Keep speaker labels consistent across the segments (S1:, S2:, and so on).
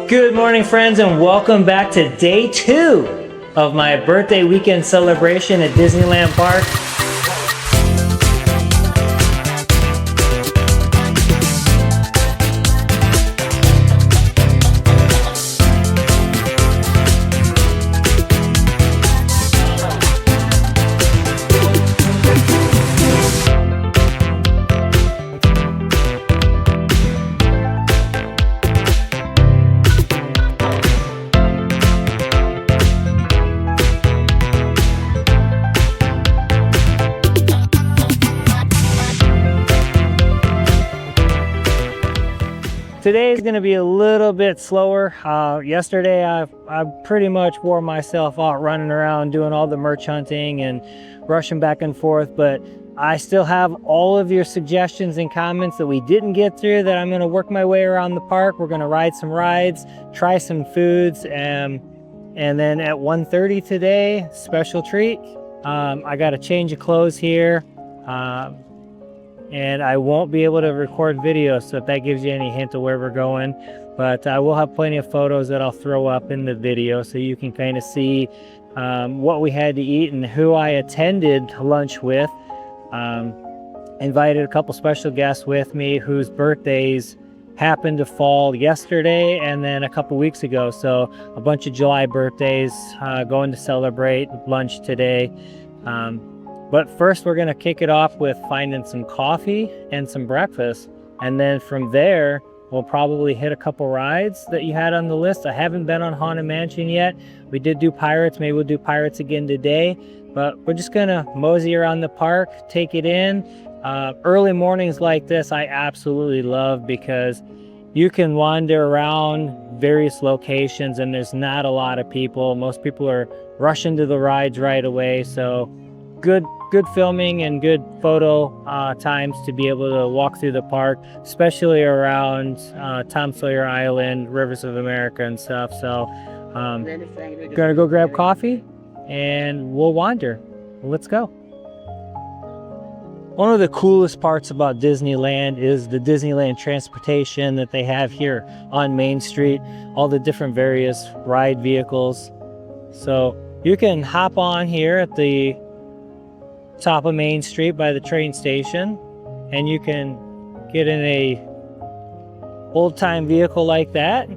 S1: Good morning, friends, and welcome back to day 2 of my birthday weekend celebration at Disneyland Park. Today is going to be a little bit slower. Yesterday I pretty much wore myself out running around doing all the merch hunting and rushing back and forth, but I still have all of your suggestions and comments that we didn't get through that I'm going to work my way around the park. We're going to ride some rides, try some foods, and then at 1:30 today, special treat. I got a change of clothes here. And I won't be able to record video, so if that gives you any hint of where we're going, but I will have plenty of photos that I'll throw up in the video so you can kind of see what we had to eat and who I attended lunch with. Invited a couple special guests with me whose birthdays happened to fall yesterday and then a couple weeks ago, so a bunch of July birthdays going to celebrate lunch today. But first we're going to kick it off with finding some coffee and some breakfast. And then from there, we'll probably hit a couple rides that you had on the list. I haven't been on Haunted Mansion yet. We did do Pirates. Maybe we'll do Pirates again today. But we're just going to mosey around the park, take it in. Early mornings like this, I absolutely love because you can wander around various locations and there's not a lot of people. Most people are rushing to the rides right away. So good filming and good photo times to be able to walk through the park, especially around Tom Sawyer Island, Rivers of America and stuff. So gonna go grab coffee and we'll wander. Let's go. One of the coolest parts about Disneyland is the Disneyland transportation that they have here on Main Street, all the different various ride vehicles. So you can hop on here at the top of Main Street by the train station and you can get in a old-time vehicle like that.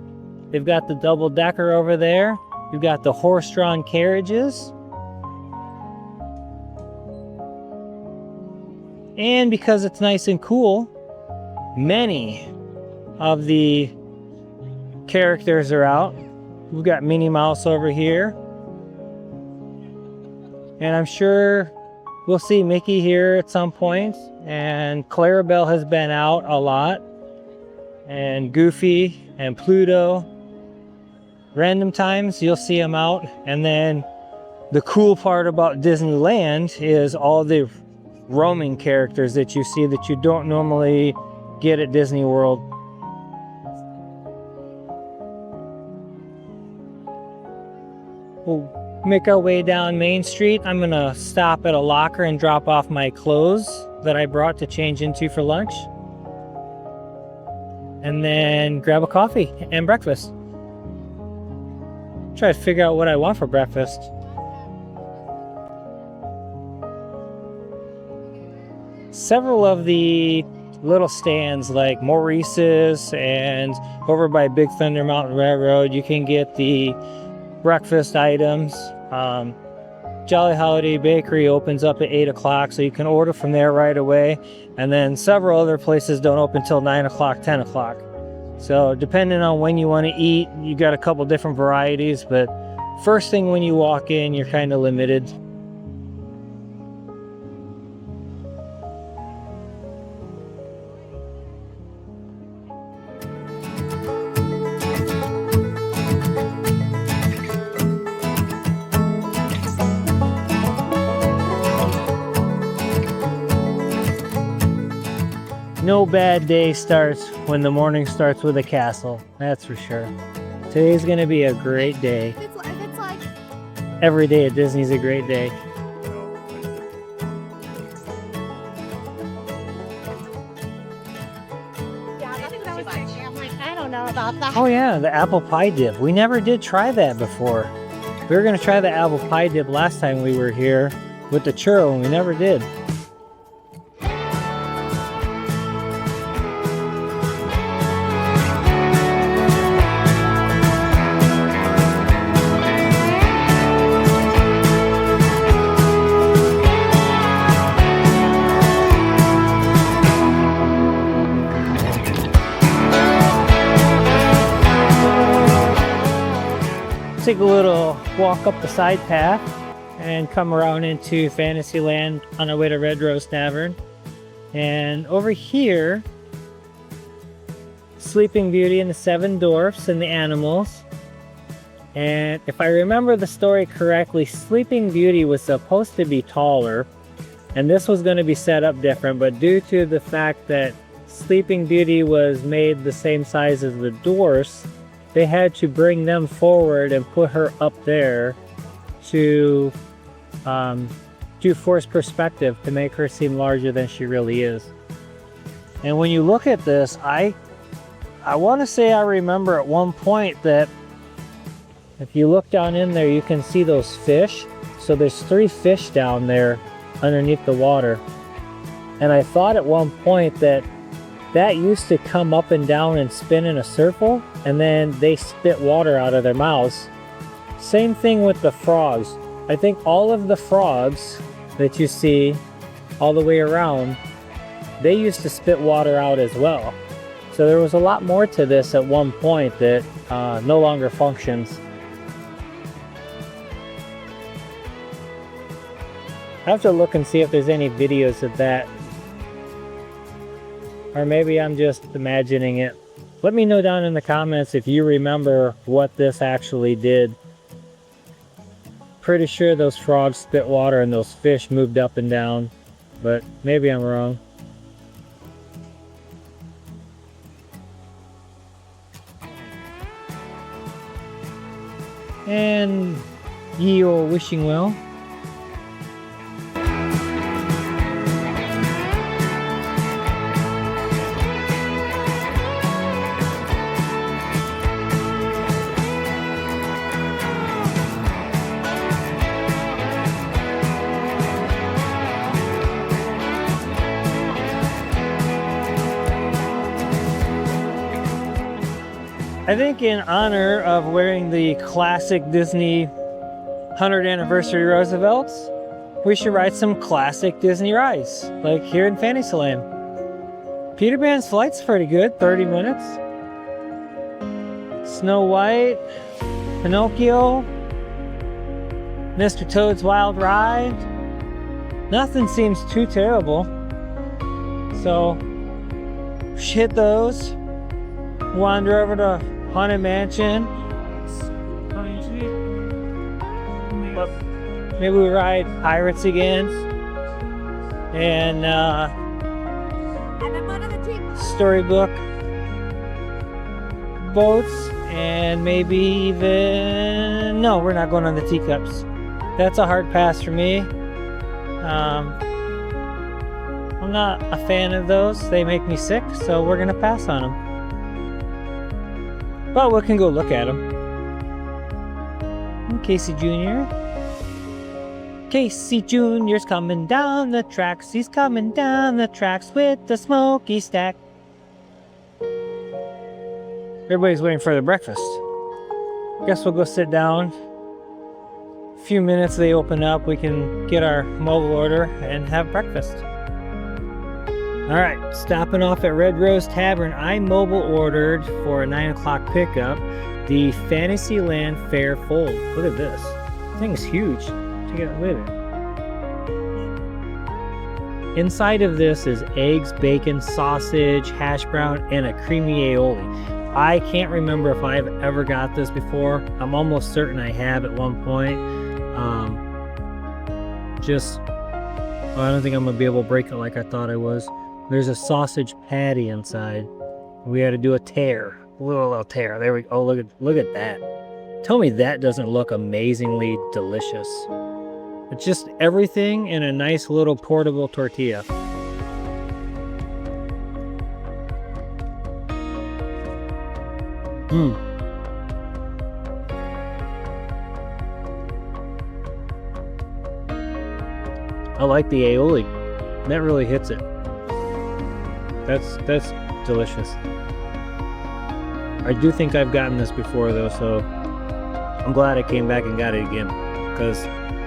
S1: They've got the double-decker over there. You've got the horse-drawn carriages. And because it's nice and cool, many of the characters are out. We've got Minnie Mouse over here. And I'm sure we'll see Mickey here at some point, and Clarabelle has been out a lot, and Goofy and Pluto. Random times you'll see them out. And then the cool part about Disneyland is all the roaming characters that you see that you don't normally get at Disney World. We'll make our way down Main Street. I'm gonna stop at a locker and drop off my clothes that I brought to change into for lunch, and then grab a coffee and breakfast. Try to figure out what I want for breakfast. Several of the little stands like Maurice's and over by Big Thunder Mountain Railroad, you can get the breakfast items. Jolly Holiday Bakery opens up at 8 o'clock, so you can order from there right away. And then several other places don't open till 9 o'clock, 10 o'clock. So depending on when you want to eat, you got a couple different varieties, but first thing when you walk in, you're kind of limited. No bad day starts when the morning starts with a castle, that's for sure. Today's gonna be a great day.
S2: If it's like
S1: Every day at Disney's a great day.
S2: Yeah, I think that was I'm like, I don't know about
S1: Oh yeah, the apple pie dip. We never did try that before. We were gonna try the apple pie dip last time we were here with the churro, and we never did. Take a little walk up the side path and come around into Fantasyland on our way to Red Rose Tavern. And over here, Sleeping Beauty and the Seven Dwarfs and the animals. And if I remember the story correctly, Sleeping Beauty was supposed to be taller, and this was going to be set up different, but due to the fact that Sleeping Beauty was made the same size as the dwarfs, they had to bring them forward and put her up there to do forced perspective to make her seem larger than she really is. And when you look at this, I want to say I remember at one point that if you look down in there, you can see those fish. So there's 3 fish down there underneath the water. And I thought at one point that used to come up and down and spin in a circle, and then they spit water out of their mouths. Same thing with the frogs. I think all of the frogs that you see all the way around, they used to spit water out as well. So there was a lot more to this at one point that no longer functions. I have to look and see if there's any videos of that. Or maybe I'm just imagining it. Let me know down in the comments if you remember what this actually did. Pretty sure those frogs spit water and those fish moved up and down, but maybe I'm wrong. And ye olde wishing well. I think in honor of wearing the classic Disney 100th anniversary Roosevelts, we should ride some classic Disney rides, like here in Fantasyland. Peter Pan's flight's pretty good, 30 minutes. Snow White, Pinocchio, Mr. Toad's Wild Ride. Nothing seems too terrible. So, hit those. Wander over to Haunted Mansion. Maybe we ride Pirates again. And Storybook boats. And maybe even... No, we're not going on the teacups. That's a hard pass for me. I'm not a fan of those. They make me sick, so we're going to pass on them. But we can go look at them. Casey Jr. Casey Jr.'s coming down the tracks. He's coming down the tracks with the smoky stack. Everybody's waiting for their breakfast. Guess we'll go sit down. A few minutes they open up, we can get our mobile order and have breakfast. Alright, stopping off at Red Rose Tavern. I mobile ordered for a 9 o'clock pickup the Fantasyland Fair Fold. Look at this. This thing's huge. Check it out, look at it. Inside of this is eggs, bacon, sausage, hash brown, and a creamy aioli. I can't remember if I've ever got this before. I'm almost certain I have at one point. I don't think I'm gonna be able to break it like I thought I was. There's a sausage patty inside. We had to do a tear, a little tear. There we go. Oh, look at that. Tell me that doesn't look amazingly delicious. It's just everything in a nice little portable tortilla. Hmm. I like the aioli. That really hits it. That's delicious. I do think I've gotten this before though, so I'm glad I came back and got it again, because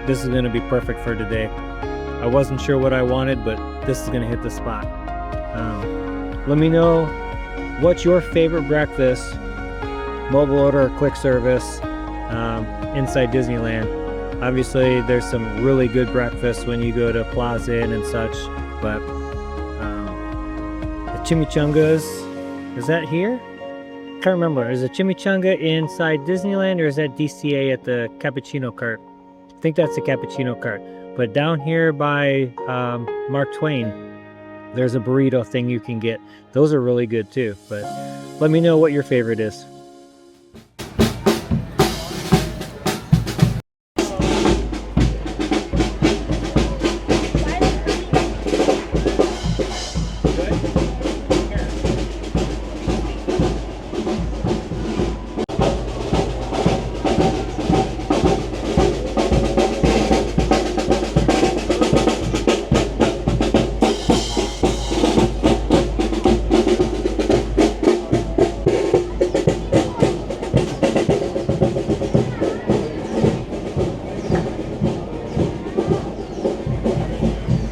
S1: this is gonna be perfect for today. I wasn't sure what I wanted, but this is gonna hit the spot. Let me know what's your favorite breakfast, mobile order or quick service, inside Disneyland. Obviously, there's some really good breakfasts when you go to Plaza Inn and such, but the chimichangas, is that here? Can't remember. Is a chimichanga inside Disneyland, or is that DCA at the cappuccino cart? I think that's the cappuccino cart. But down here by Mark Twain, there's a burrito thing you can get. Those are really good too. But let me know what your favorite is.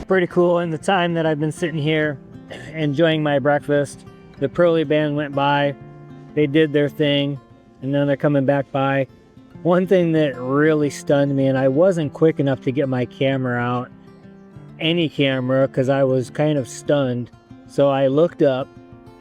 S1: Pretty cool. In the time that I've been sitting here enjoying my breakfast, the Pearly Band went by, they did their thing, and then they're coming back by. One thing that really stunned me, and I wasn't quick enough to get my camera out, any camera, because I was kind of stunned. So I looked up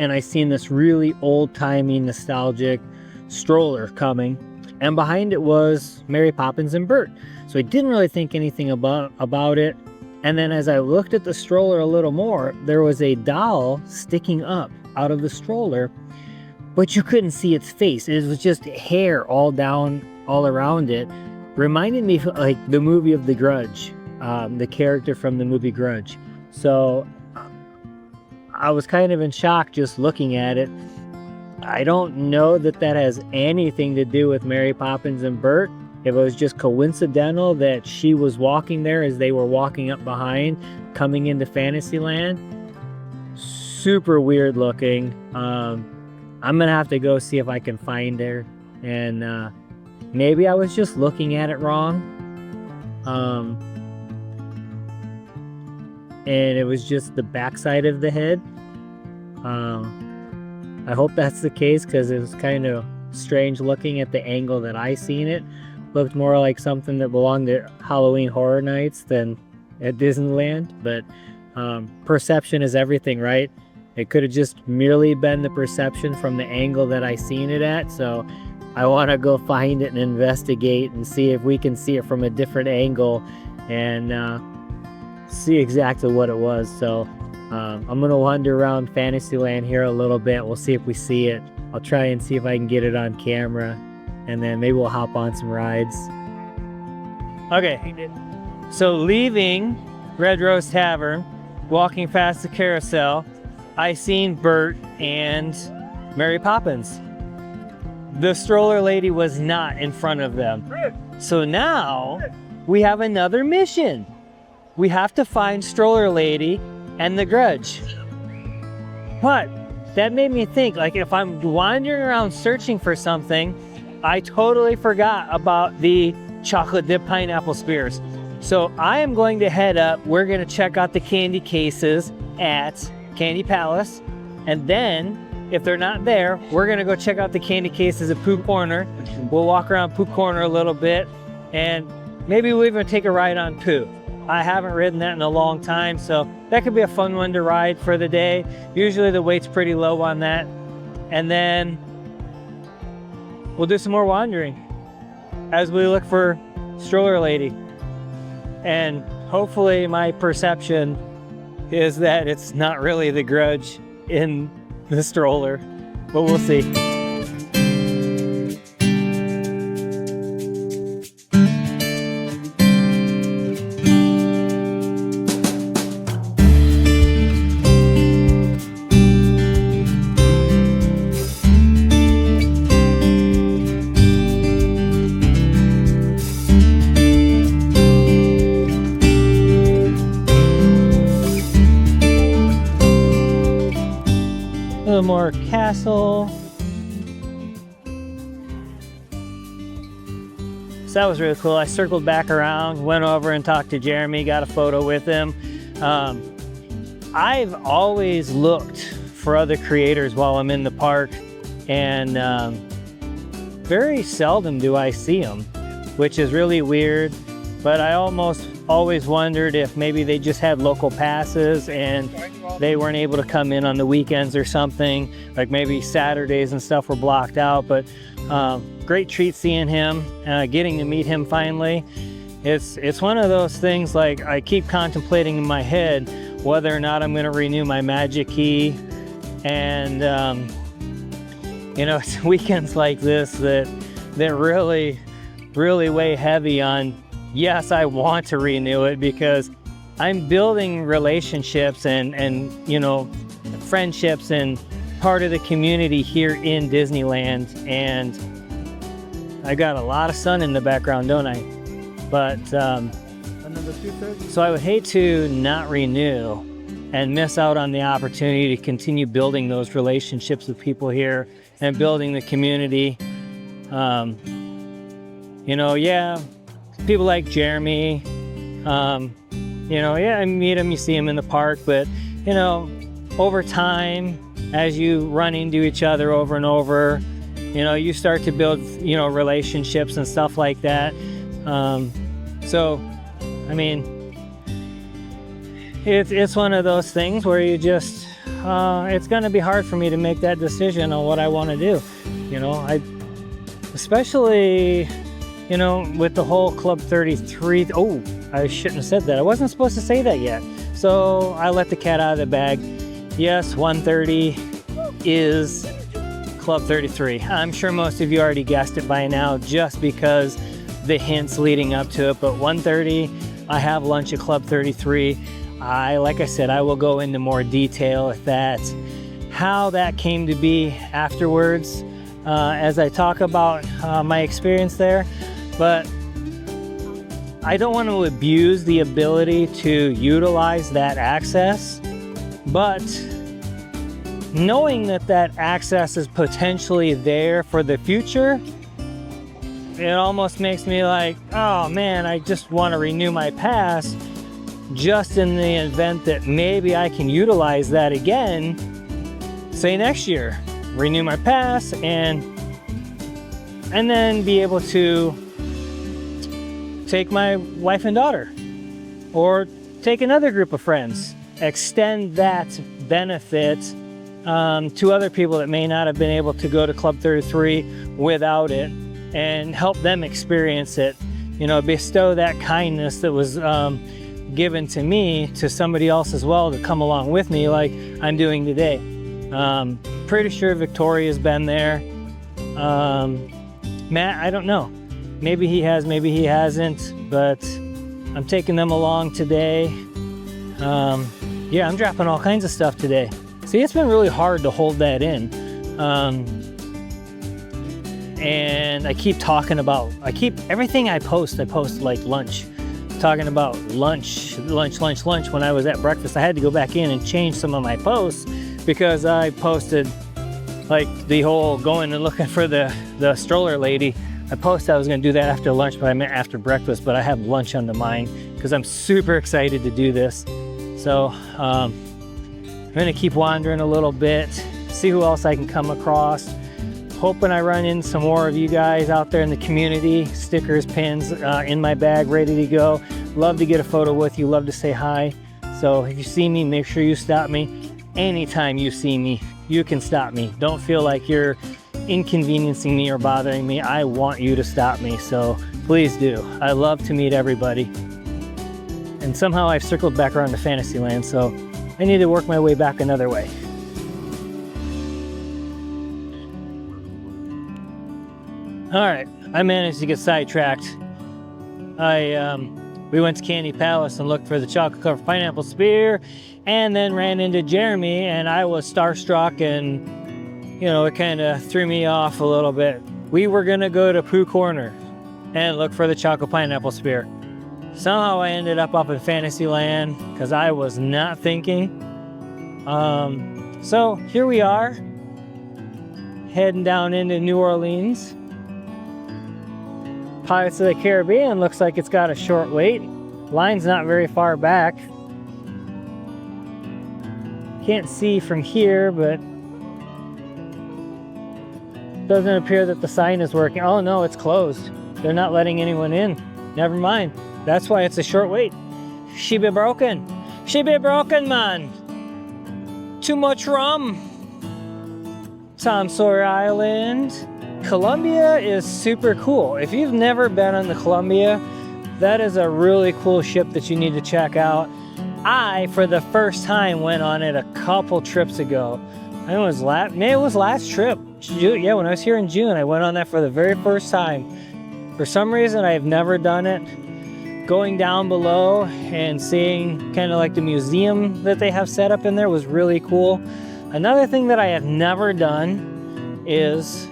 S1: and I seen this really old-timey nostalgic stroller coming, and behind it was Mary Poppins and Bert. So I didn't really think anything about it. And then as I looked at the stroller a little more, there was a doll sticking up out of the stroller, but you couldn't see its face. It was just hair all around it. Reminded me of like the movie of The Grudge, the character from the movie Grudge. So I was kind of in shock just looking at it. I don't know that that has anything to do with Mary Poppins and Bert. If it was just coincidental that she was walking there as they were walking up behind, coming into Fantasyland. Super weird looking. I'm gonna have to go see if I can find her. And maybe I was just looking at it wrong. And it was just the backside of the head. I hope that's the case, because it was kind of strange looking at the angle that I seen it. Looked more like something that belonged to Halloween Horror Nights than at Disneyland. But perception is everything, right? It could have just merely been the perception from the angle that I seen it at. So I want to go find it and investigate and see if we can see it from a different angle and see exactly what it was. So I'm going to wander around Fantasyland here a little bit. We'll see if we see it. I'll try and see if I can get it on camera. And then maybe we'll hop on some rides. Okay, so leaving Red Rose Tavern, walking past the carousel, I seen Bert and Mary Poppins. The stroller lady was not in front of them. So now we have another mission. We have to find Stroller Lady and the Grudge. But that made me think, like, if I'm wandering around searching for something, I totally forgot about the chocolate dip pineapple spears. So I am going to head up. We're going to check out the candy cases at Candy Palace. And then if they're not there, we're going to go check out the candy cases at Pooh Corner. We'll walk around Pooh Corner a little bit, and maybe we'll even take a ride on Pooh. I haven't ridden that in a long time, so that could be a fun one to ride for the day. Usually the weight's pretty low on that. And then we'll do some more wandering as we look for Stroller Lady. And hopefully my perception is that it's not really the Grudge in the stroller, but we'll see. castle. So that was really cool. I circled back around, went over and talked to Jeremy, got a photo with him. I've always looked for other creators while I'm in the park, and very seldom do I see them, which is really weird. But I almost always wondered if maybe they just had local passes and they weren't able to come in on the weekends or something, like maybe Saturdays and stuff were blocked out. But great treat seeing him, getting to meet him finally. It's one of those things, like I keep contemplating in my head whether or not I'm going to renew my magic key. And you know, it's weekends like this that really weigh heavy on, yes, I want to renew it because I'm building relationships and you know, friendships and part of the community here in Disneyland. And I got a lot of sun in the background, don't I? But so I would hate to not renew and miss out on the opportunity to continue building those relationships with people here and building the community. You know, yeah, people like Jeremy, you know, yeah, I meet him, you see him in the park, but you know, over time, as you run into each other over and over, you know, you start to build, you know, relationships and stuff like that. So, I mean, it's one of those things where you just, it's going to be hard for me to make that decision on what I want to do. You know, especially, you know, with the whole Club 33. Oh, I shouldn't have said that. I wasn't supposed to say that yet. So I let the cat out of the bag. Yes, 130 is Club 33. I'm sure most of you already guessed it by now just because the hints leading up to it. But 130, I have lunch at Club 33. Like I said, I will go into more detail with that, how that came to be afterwards, as I talk about my experience there. But I don't want to abuse the ability to utilize that access, but knowing that that access is potentially there for the future, it almost makes me like, oh man, I just want to renew my pass just in the event that maybe I can utilize that again, say next year, renew my pass and then be able to take my wife and daughter or take another group of friends, extend that benefit to other people that may not have been able to go to Club 33 without it, and help them experience it, you know, bestow that kindness that was given to me to somebody else as well to come along with me like I'm doing today. Pretty sure Victoria's been there. Matt, I don't know. Maybe he has, maybe he hasn't, but I'm taking them along today. Yeah, I'm dropping all kinds of stuff today. See, it's been really hard to hold that in. And I keep talking about, everything I post like lunch. Talking about lunch when I was at breakfast. I had to go back in and change some of my posts because I posted like the whole going and looking for the stroller lady. I posted I was going to do that after lunch, but I meant after breakfast, but I have lunch on the mind because I'm super excited to do this. So I'm going to keep wandering a little bit, see who else I can come across. Hoping I run in some more of you guys out there in the community. Stickers, pins in my bag, ready to go. Love to get a photo with you, love to say hi. So if you see me, make sure you stop me. Anytime you see me, you can stop me. Don't feel like you're inconveniencing me or bothering me. I want you to stop me, so please do. I love to meet everybody. And somehow I've circled back around to Fantasyland, so I need to work my way back another way. All right, I managed to get sidetracked. We went to Candy Palace and looked for the chocolate covered pineapple spear, and then ran into Jeremy, and I was starstruck, and you know, it kind of threw me off a little bit. We were gonna go to Pooh Corner and look for the chocolate pineapple spear. Somehow I ended up in Fantasyland because I was not thinking. So here we are. heading down into New Orleans. Pirates of the Caribbean looks like it's got a short wait. Line's not very far back. Can't see from here, but doesn't appear that the sign is working. Oh no, it's closed. They're not letting anyone in. Never mind. That's why it's a short wait. She be broken. She be broken, man. Too much rum. Tom Sawyer Island. Columbia is super cool. If you've never been on the Columbia, that is a really cool ship that you need to check out. I, for the first time, went on it a couple trips ago. I think it was last trip. Yeah, when I was here in June, I went on that for the very first time. For some reason, I have never done it. Going down below and seeing kind of like the museum that they have set up in there was really cool. Another thing that I have never done is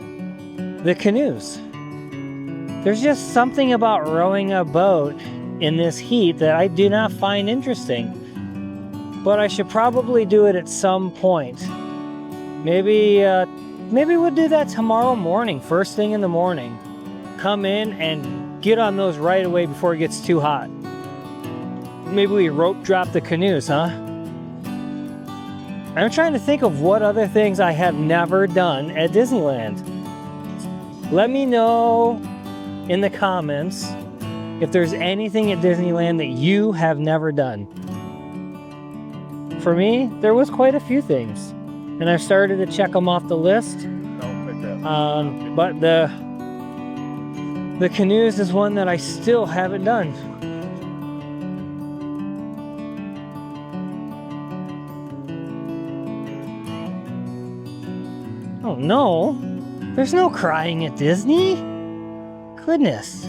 S1: the canoes. There's just something about rowing a boat in this heat that I do not find interesting. But I should probably do it at some point. Maybe we'll do that tomorrow morning, first thing in the morning. Come in and get on those right away before it gets too hot. Maybe we rope drop the canoes, huh? I'm trying to think of what other things I have never done at Disneyland. Let me know in the comments if there's anything at Disneyland that you have never done. For me, there was quite a few things, and I've started to check them off the list. But the canoes is one that I still haven't done. Oh no, there's no crying at Disney. Goodness.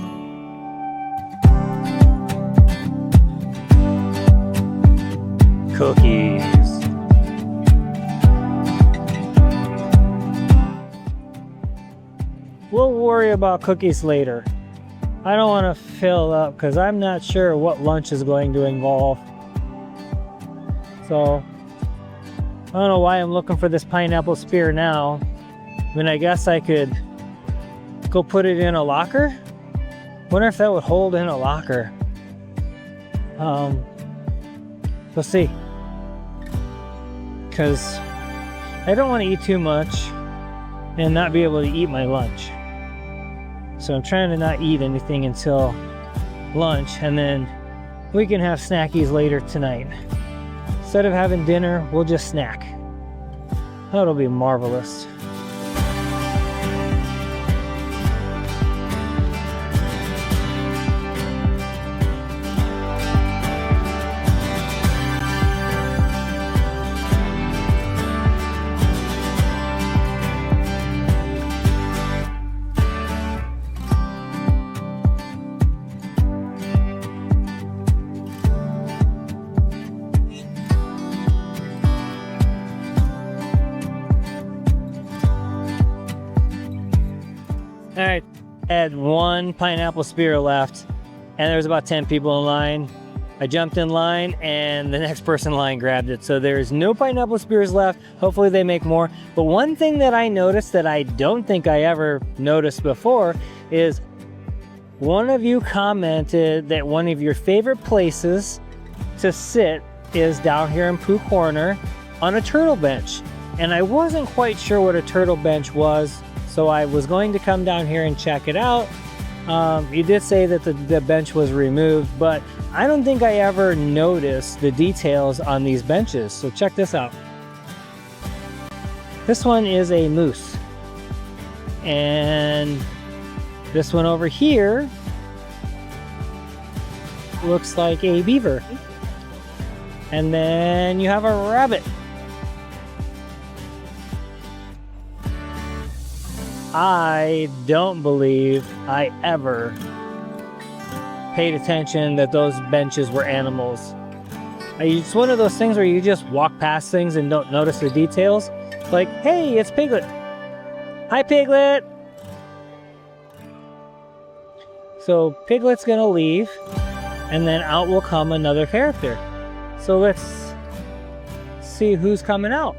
S1: Cookies. We'll worry about cookies later. I don't want to fill up because I'm not sure what lunch is going to involve. So, I don't know why I'm looking for this pineapple spear now. I mean, I guess I could go put it in a locker. Wonder if that would hold in a locker. We'll see. Because I don't want to eat too much and not be able to eat my lunch. So I'm trying to not eat anything until lunch, and then we can have snackies later tonight. Instead of having dinner, we'll just snack. That'll be marvelous. All right, I had one pineapple spear left, and there was about 10 people in line. I jumped in line, and the next person in line grabbed it. So there's no pineapple spears left. Hopefully they make more. But one thing that I noticed that I don't think I ever noticed before is one of you commented that one of your favorite places to sit is down here in Pooh Corner on a turtle bench. And I wasn't quite sure what a turtle bench was, so I was going to come down here and check it out. You did say that the bench was removed, but I don't think I ever noticed the details on these benches. So check this out. This one is a moose. And this one over here looks like a beaver. And then you have a rabbit. I don't believe I ever paid attention that those benches were animals. It's one of those things where you just walk past things and don't notice the details. Like, hey, it's Piglet. Hi, Piglet. So Piglet's gonna leave, and then out will come another character. So let's see who's coming out.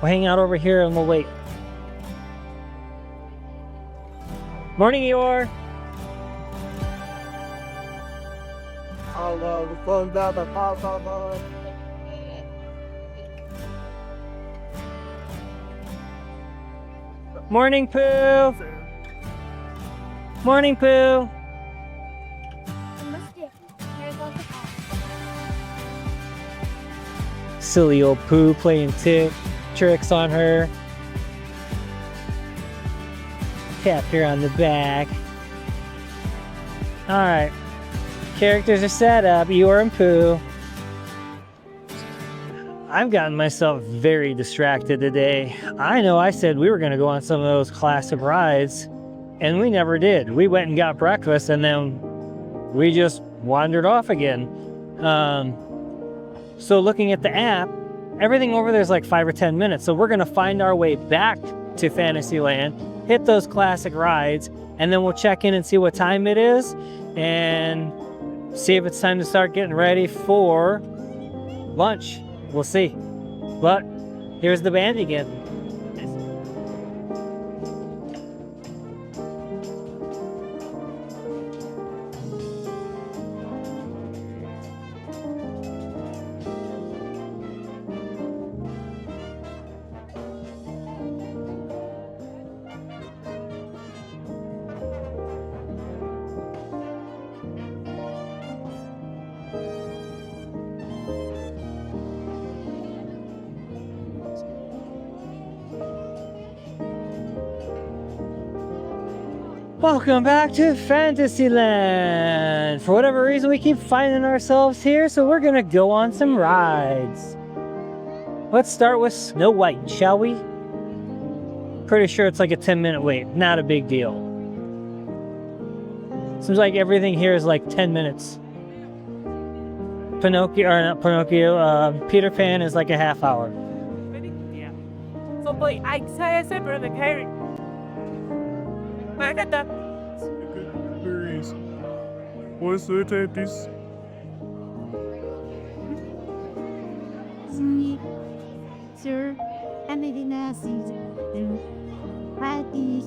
S1: We'll hang out over here and we'll wait. Morning, Eeyore. Morning, Pooh. Morning, Pooh. Silly old Pooh playing tricks on her. Tapped her on the back. All right, characters are set up. Eeyore and Pooh. I've gotten myself very distracted today. I know I said we were going to go on some of those classic rides, and we never did. We went and got breakfast, and then we just wandered off again. So looking at the app, everything over there is like 5 or 10 minutes. So we're going to find our way back to Fantasyland, hit those classic rides, and then we'll check in and see what time it is and see if it's time to start getting ready for lunch. We'll see. But here's the band again. Welcome back to Fantasyland! For whatever reason, we keep finding ourselves here, so we're gonna go on some rides. Let's start with Snow White, shall we? Pretty sure it's like a 10-minute wait, not a big deal. Seems like everything here is like 10 minutes. Pinocchio, or not Pinocchio, Peter Pan is like a half hour.
S2: Yeah. So, boy, I say the carry. I got that.
S3: Berries. What's the this?
S4: Sir, and it in a season. Patty.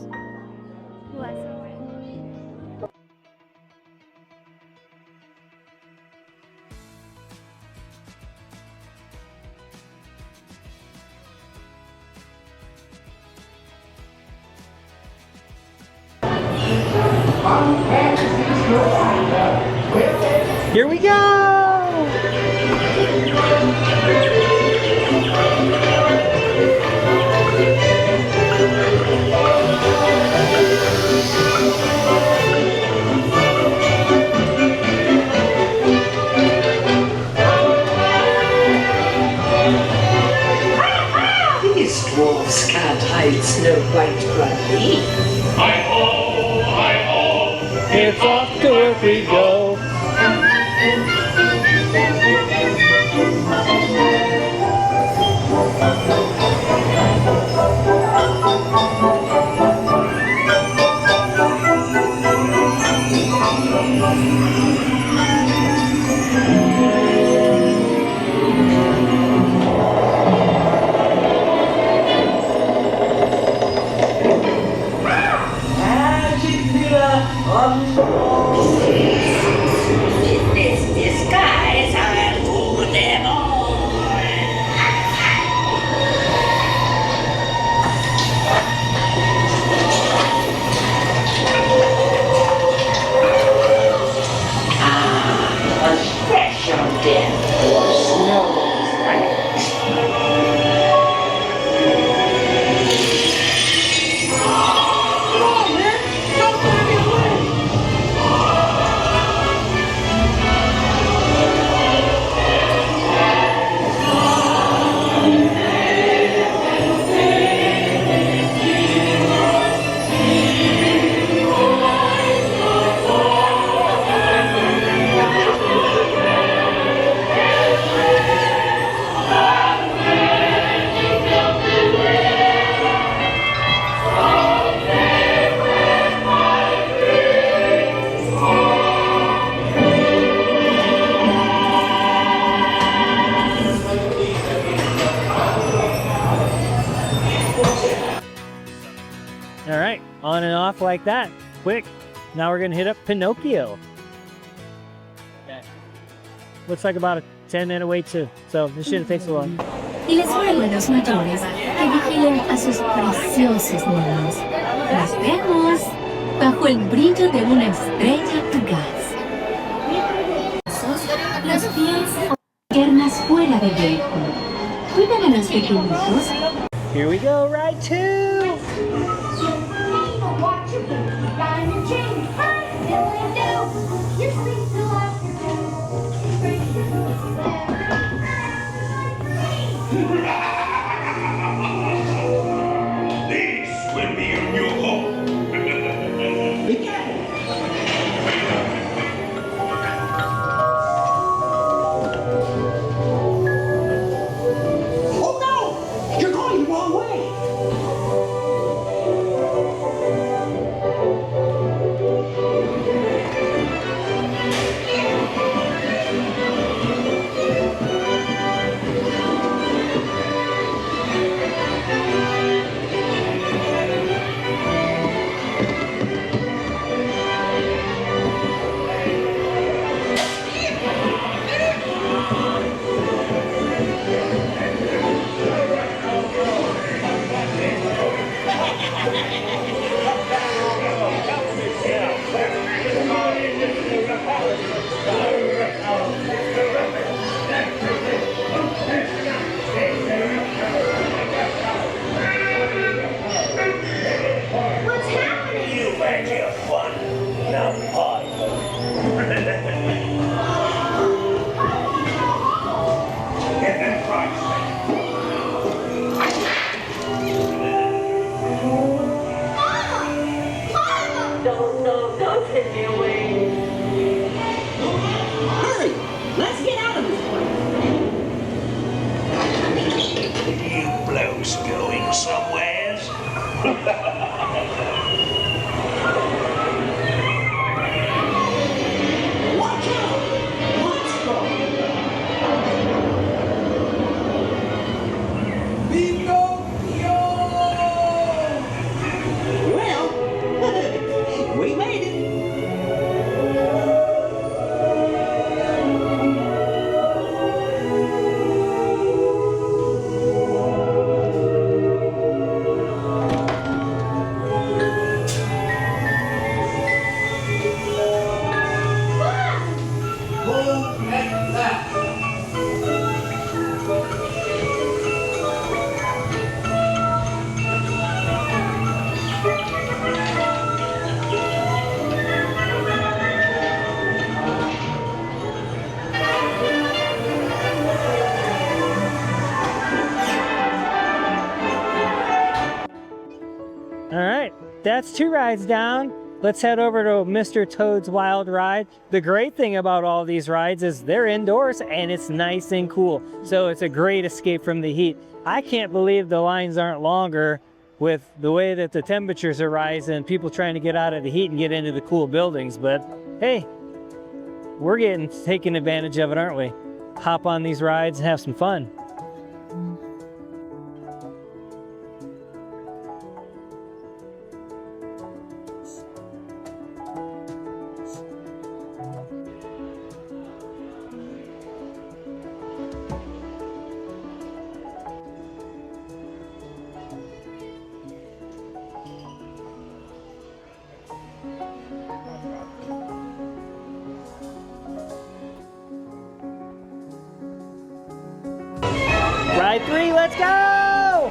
S1: Here we go!
S5: These dwarfs can't hide Snow White from me.
S6: Hi-ho, hi-ho.
S1: It's off to work we go.
S5: Magic mirror on in this disguise, I'll fool them all. A special death for Snow White.
S1: All right, on and off like that. quick. Now we're gonna hit up Pinocchio. Looks like about a 10-minute wait too, so this shouldn't take so long.
S7: Y les ruego a los mayores que vigilen a sus preciosos niños. Nos vemos bajo el brillo de una estrella fugaz. Los pies o piernas fuera del vehículo. Cuidan a los pequeñitos.
S1: Here we go, ride 2!
S6: This will be your new home. Be careful.
S5: Oh no! You're going the wrong way!
S6: What's happening? You had your fun. Now pause. Get that price.
S5: Don't take me away. Hurry! Let's get out of this place.
S6: You blokes going somewheres?
S5: Watch out! Let's go! Well, we made it.
S1: All right, that's 2 rides down. Let's head over to Mr. Toad's Wild Ride. The great thing about all these rides is they're indoors and it's nice and cool. So it's a great escape from the heat. I can't believe the lines aren't longer with the way that the temperatures are rising, people trying to get out of the heat and get into the cool buildings. But hey, we're taking advantage of it, aren't we? Hop on these rides and have some fun. Ride 3, let's go!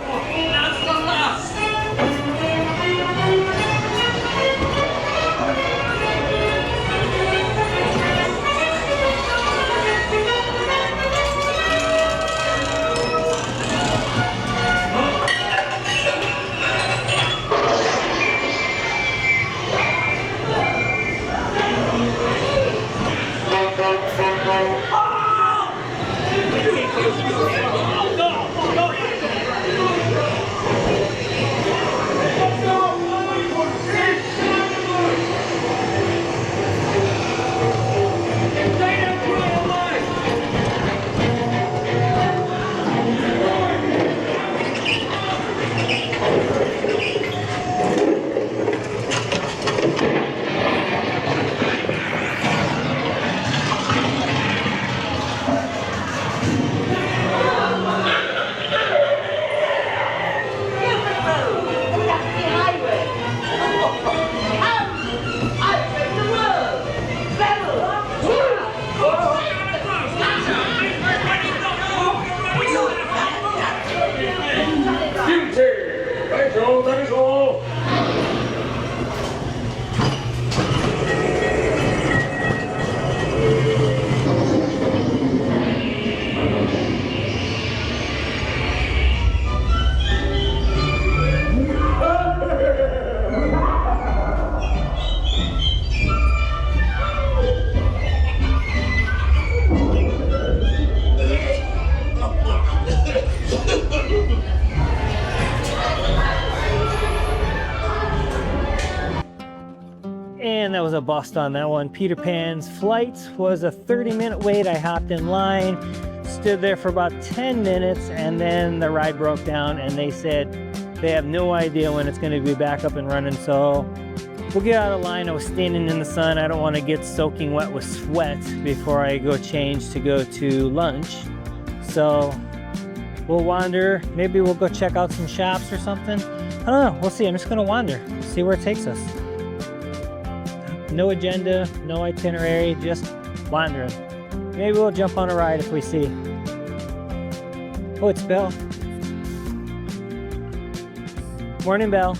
S1: And that was a bust on that one. Peter Pan's flight was a 30-minute wait. I hopped in line, stood there for about 10 minutes, and then the ride broke down, and they said they have no idea when it's going to be back up and running. So we'll get out of line. I was standing in the sun. I don't want to get soaking wet with sweat before I go change to go to lunch. So we'll wander. Maybe we'll go check out some shops or something. I don't know. We'll see. I'm just going to wander, see where it takes us. No agenda, no itinerary, just wandering. Maybe we'll jump on a ride if we see. Oh, it's Belle. Morning, Belle.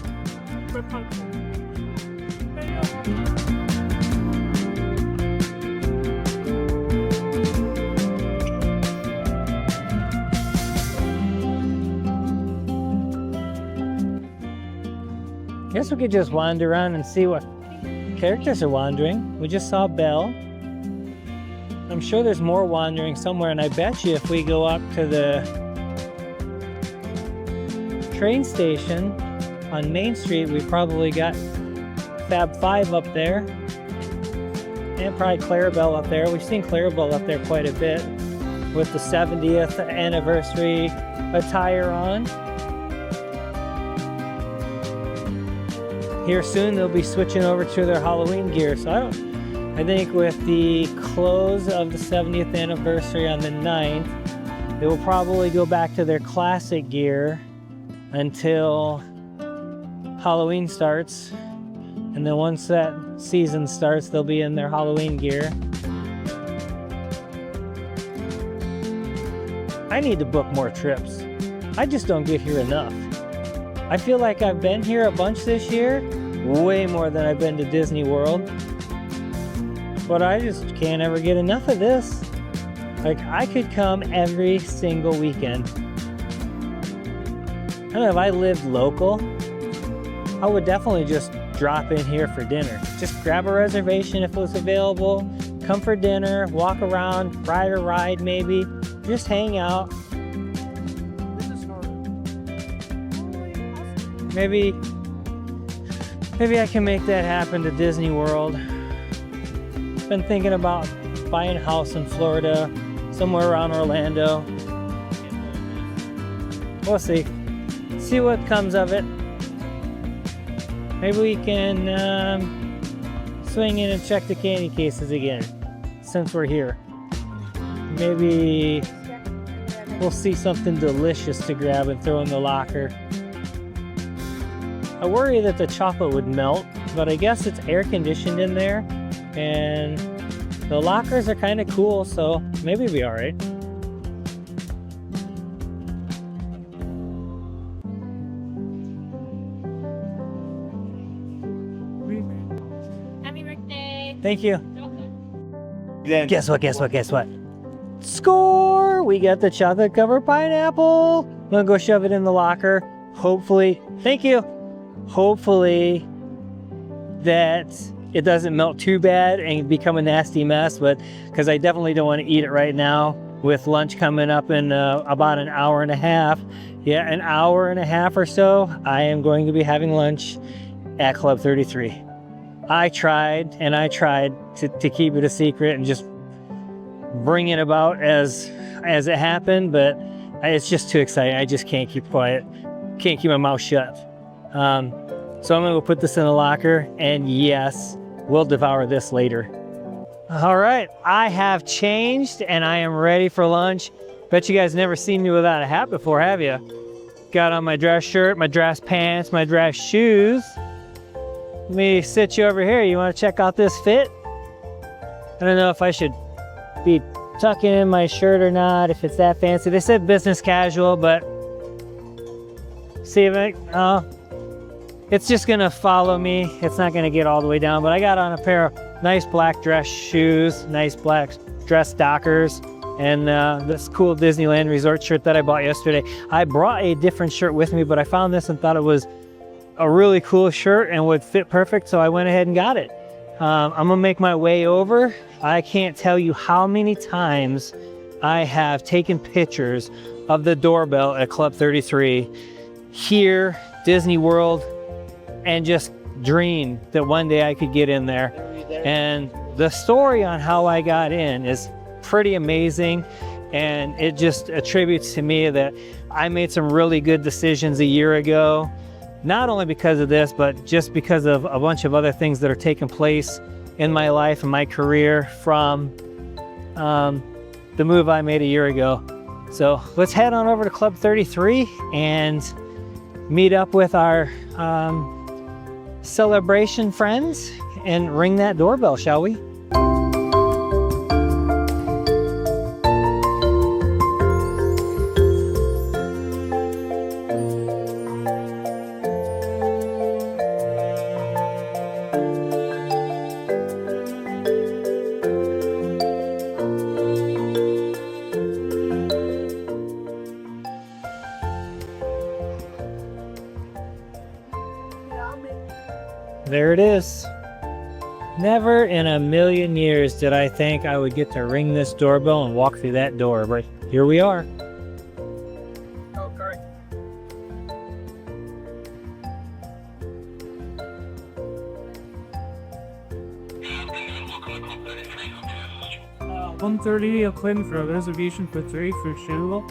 S1: Guess we could just wander around and see what characters are wandering. We just saw Belle. I'm sure there's more wandering somewhere, and I bet you if we go up to the train station on Main Street, we probably got Fab 5 up there, and probably Clarabelle up there. We've seen Clarabelle up there quite a bit with the 70th anniversary attire on. Here soon they'll be switching over to their Halloween gear. So I think with the close of the 70th anniversary on the 9th, they will probably go back to their classic gear until Halloween starts. And then once that season starts, they'll be in their Halloween gear. I need to book more trips. I just don't get here enough. I feel like I've been here a bunch this year, way more than I've been to Disney World. But I just can't ever get enough of this. Like, I could come every single weekend. I don't know, if I lived local, I would definitely just drop in here for dinner. Just grab a reservation if it was available, come for dinner, walk around, ride a ride maybe, just hang out. Maybe I can make that happen to Disney World. Been thinking about buying a house in Florida, somewhere around Orlando. We'll see. See what comes of it. Maybe we can swing in and check the candy cases again, since we're here. Maybe we'll see something delicious to grab and throw in the locker. I worry that the chocolate would melt, but I guess it's air conditioned in there, and the lockers are kind of cool, so maybe it'll be all right.
S2: Happy birthday.
S1: Thank you. Guess what? Score! We got the chocolate covered pineapple. I'm gonna go shove it in the locker. Hopefully, thank you. Hopefully that it doesn't melt too bad and become a nasty mess, but because I definitely don't want to eat it right now with lunch coming up in about an hour and a half. Yeah, an hour and a half or so, I am going to be having lunch at Club 33. I tried to keep it a secret and just bring it about as it happened, but it's just too exciting. I just can't keep quiet, can't keep my mouth shut. So I'm gonna go put this in the locker, and yes, we'll devour this later. All right, I have changed and I am ready for lunch. Bet you guys never seen me without a hat before, have you? Got on my dress shirt, my dress pants, my dress shoes. Let me sit you over here. You wanna check out this fit? I don't know if I should be tucking in my shirt or not, if it's that fancy. They said business casual, but see if it, it's just gonna follow me. It's not gonna get all the way down, but I got on a pair of nice black dress shoes, nice black dress Dockers, and this cool Disneyland resort shirt that I bought yesterday. I brought a different shirt with me, but I found this and thought it was a really cool shirt and would fit perfect, so I went ahead and got it. I'm gonna make my way over. I can't tell you how many times I have taken pictures of the doorbell at Club 33 here, Disney World, and just dreamed that one day I could get in there. And the story on how I got in is pretty amazing. And it just attributes to me that I made some really good decisions a year ago, not only because of this, but just because of a bunch of other things that are taking place in my life and my career from the move I made a year ago. So let's head on over to Club 33 and meet up with our celebration friends and ring that doorbell, shall we? There it is. Never in a million years did I think I would get to ring this doorbell and walk through that door, but here we are.
S3: Okay. 1:30 Auckland for a reservation for 3 for Shingle.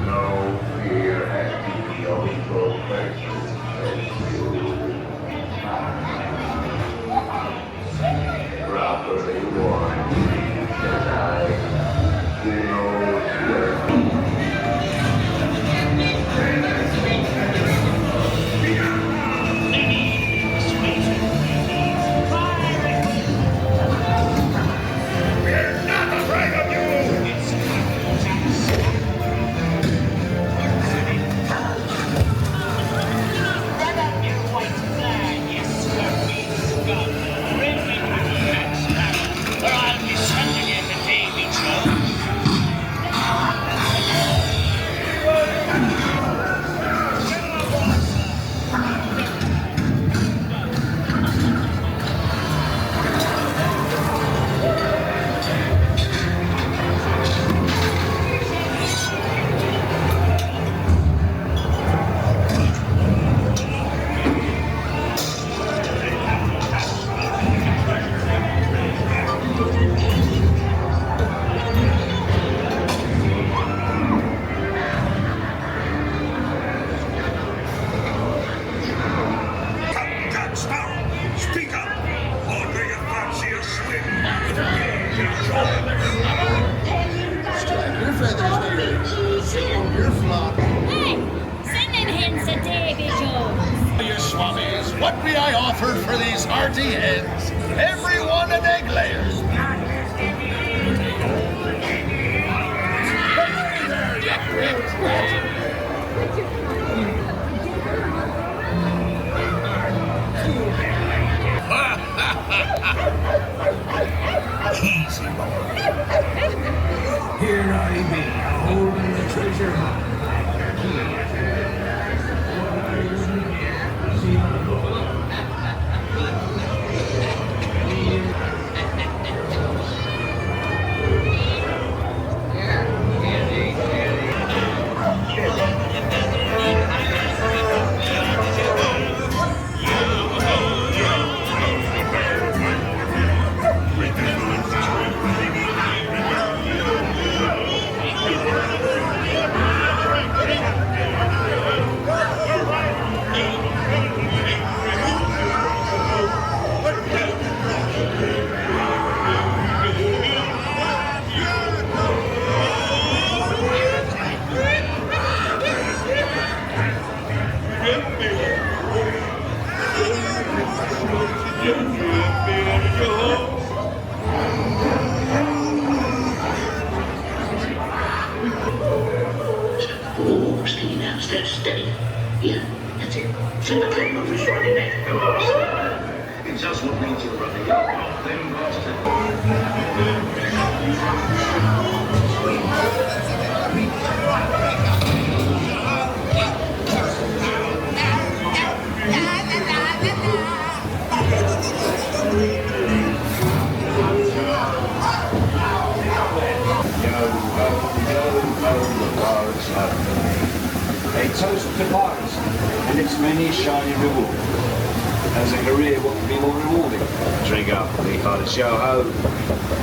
S6: No fear has been the only perfection. Properly warned, that I know where. We're not afraid of you! Speak up! Or do you fancy a swim?
S8: Your feathers, dear. Your flock.
S9: Hey, singing hens a Davy Jones.
S8: Your swabbies, what may I offer for these hearty hens? Every one an egg layer. Hey there,
S6: Easy, boy. Here I be, holding the treasure high. Oh, steady now, steady. Yeah, that's it. Set the table for Friday night. It's just what means you're running. Then
S10: A toast to Paris and its many shiny rewards. As a career, what could be more rewarding? Drink up, the hard show home.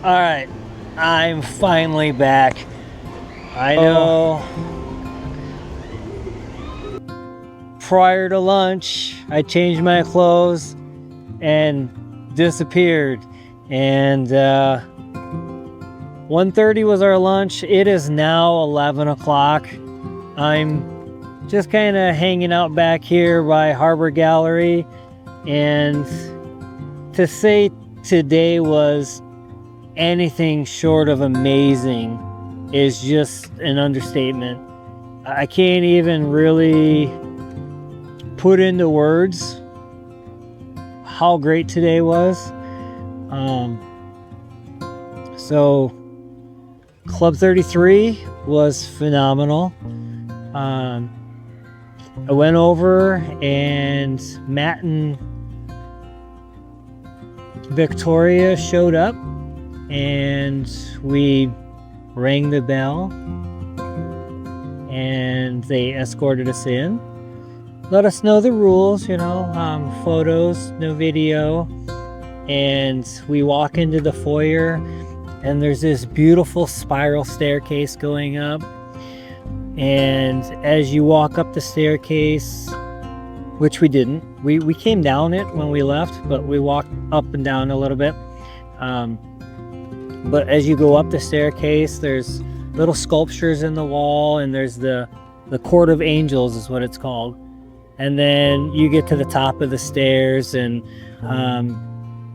S1: All right, I'm finally back. I know. Prior to lunch, I changed my clothes and disappeared. And 1:30 was our lunch. It is now 11 o'clock. I'm just kind of hanging out back here by Harbor Gallery. And to say today was anything short of amazing is just an understatement. I can't even really put into words how great today was. So Club 33 was phenomenal. I went over and Matt and Victoria showed up and we rang the bell and they escorted us in. Let us know the rules, you know, photos, no video. And we walk into the foyer and there's this beautiful spiral staircase going up. And as you walk up the staircase, which we didn't, we came down it when we left, but we walked up and down a little bit. But as you go up the staircase, there's little sculptures in the wall, and there's the Court of Angels is what it's called. And then you get to the top of the stairs, and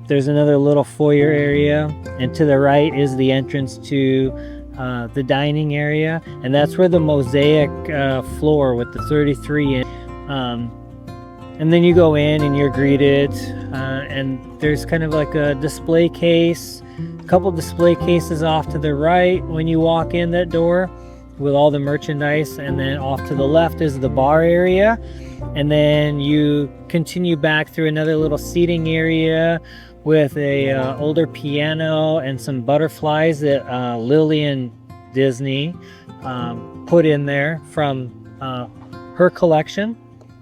S1: there's another little foyer area, and to the right is the entrance to the dining area, and that's where the mosaic floor with the 33 in. And then you go in and you're greeted, and there's kind of like a display case, a couple display cases off to the right when you walk in that door with all the merchandise, and then off to the left is the bar area, and then you continue back through another little seating area with a older piano and some butterflies that Lillian Disney put in there from her collection.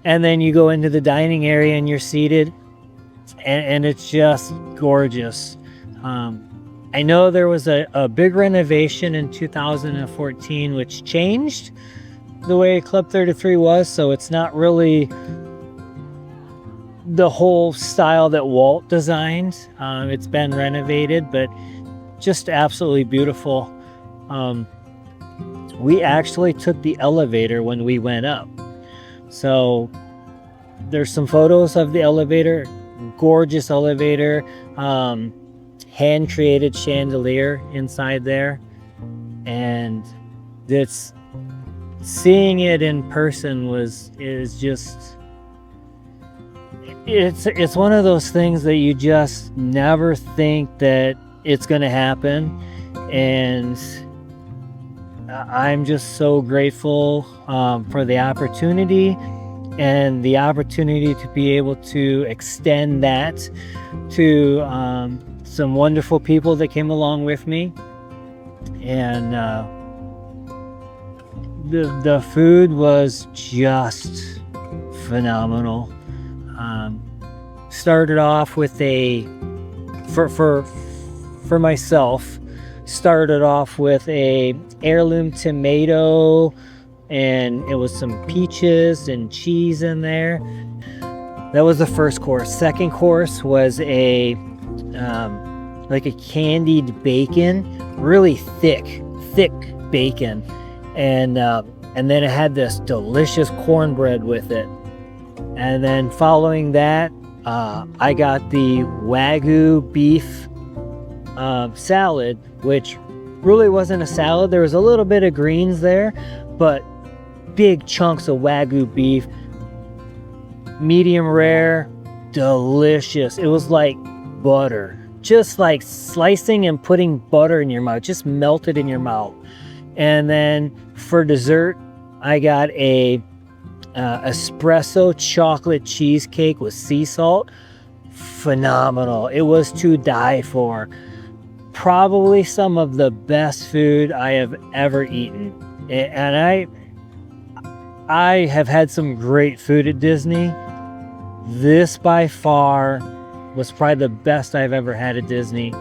S1: And then you go into the dining area and you're seated, and it's just gorgeous. I know there was a big renovation in 2014 which changed the way Club 33 was, so it's not really the whole style that Walt designed. It's been renovated, but just absolutely beautiful. We actually took the elevator when we went up. So there's some photos of the elevator, gorgeous elevator, hand-created chandelier inside there. And it's seeing it in person is just, it's one of those things that you just never think that it's going to happen. And I'm just so grateful for the opportunity, and the opportunity to be able to extend that to some wonderful people that came along with me. And the food was just phenomenal. Started off with for myself, started off with a heirloom tomato, and it was some peaches and cheese in there. That was the first course. Second course was a like a candied bacon, really thick bacon, and then it had this delicious cornbread with it. And then following that, I got the Wagyu beef salad, which really wasn't a salad. There was a little bit of greens there, but big chunks of Wagyu beef, medium rare, delicious. It was like butter, just like slicing and putting butter in your mouth, just melted in your mouth. And then for dessert, I got a espresso chocolate cheesecake with sea salt. Phenomenal. It was to die for. Probably some of the best food I have ever eaten. And I have had some great food at Disney. This by far was probably the best I've ever had at Disney.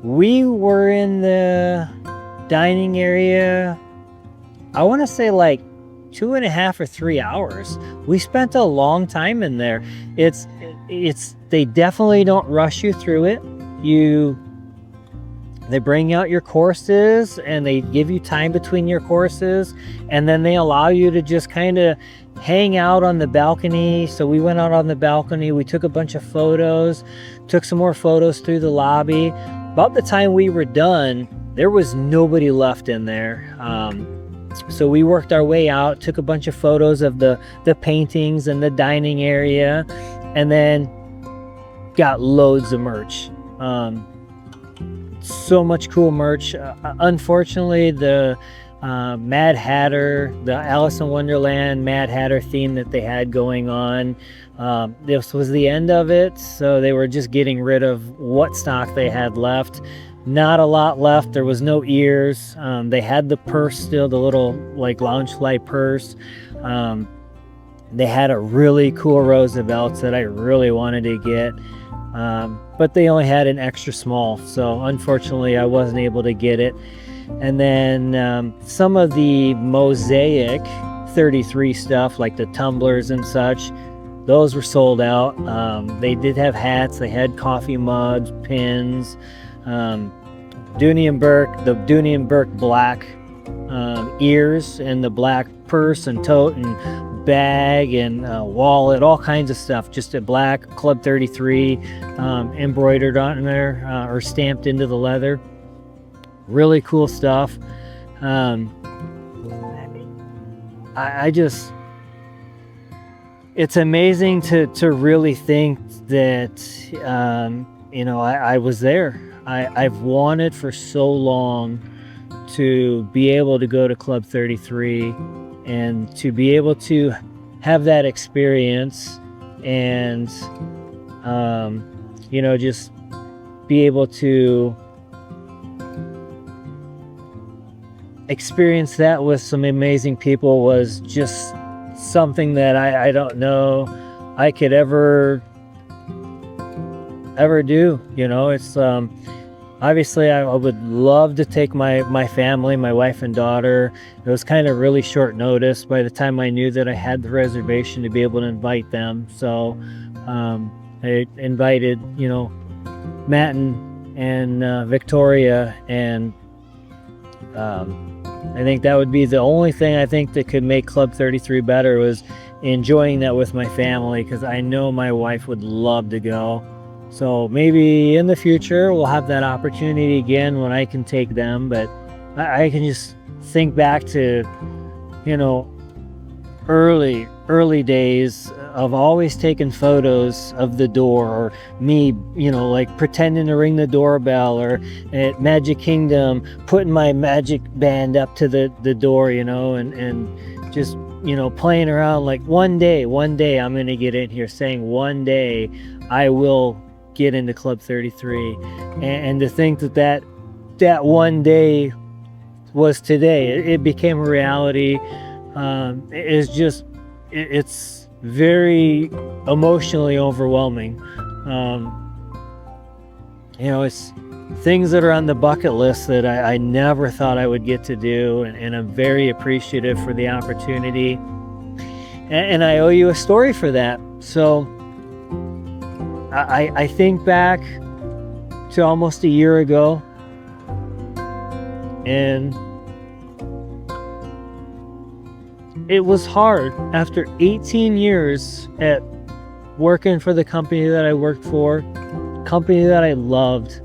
S1: we were in the dining area, I want to say like 2.5 or 3 hours. We spent a long time in there. They definitely don't rush you through it. They bring out your courses and they give you time between your courses, and then they allow you to just kind of hang out on the balcony. So we went out on the balcony, we took a bunch of photos, took some more photos through the lobby. About the time we were done, there was nobody left in there. So we worked our way out, took a bunch of photos of the paintings and the dining area, and then got loads of merch. So much cool merch. Unfortunately, the Mad Hatter, the Alice in Wonderland Mad Hatter theme that they had going on, this was the end of it, so they were just getting rid of what stock they had left. Not a lot left. There was no ears. They had the purse still, the little like Loungefly purse. They had a really cool Roosevelt's that I really wanted to get, but they only had an extra small, so unfortunately I wasn't able to get it. And then some of the Mosaic 33 stuff, like the tumblers and such, those were sold out. They did have hats, they had coffee mugs, pins, Dooney and Burke, the Dooney and Burke black ears, and the black purse and tote and bag and wallet, all kinds of stuff, just a black Club 33 embroidered on there, or stamped into the leather. Really cool stuff. I just, it's amazing to really think that I was there. I've wanted for so long to be able to go to Club 33 and to be able to have that experience, and just be able to experience that with some amazing people was just something that I don't know I could ever do. It's obviously I would love to take my family, my wife and daughter. It was kind of really short notice by the time I knew that I had the reservation to be able to invite them. So I invited Matt and Victoria, and I think that would be the only thing I think that could make Club 33 better, was enjoying that with my family, because I know my wife would love to go. So maybe in the future we'll have that opportunity again when I can take them, but I can just think back to early days of always taking photos of the door, or me like pretending to ring the doorbell, or at Magic Kingdom putting my magic band up to the door, and just playing around, like one day I'm gonna get in here, saying one day I will get into Club 33, and to think that one day was today. It became a reality. It's very emotionally overwhelming. It's things that are on the bucket list that I never thought I would get to do, and I'm very appreciative for the opportunity, and I owe you a story for that. So I think back to almost a year ago, and it was hard after 18 years at working for the company that I worked for, company that I loved,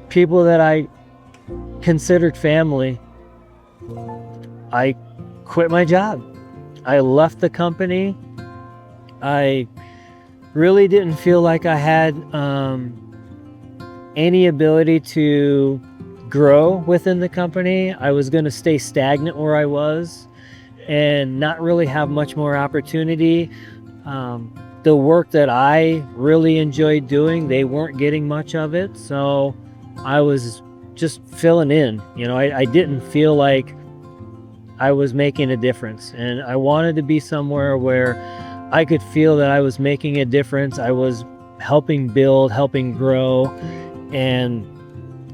S1: people that I considered family. I quit my job. I left the company. I really didn't feel like I had any ability to grow within the company. I was going to stay stagnant where I was and not really have much more opportunity. The work that I really enjoyed doing, they weren't getting much of it, so I was just filling in. I didn't feel like I was making a difference, and I wanted to be somewhere where I could feel that I was making a difference. I was helping build, helping grow, and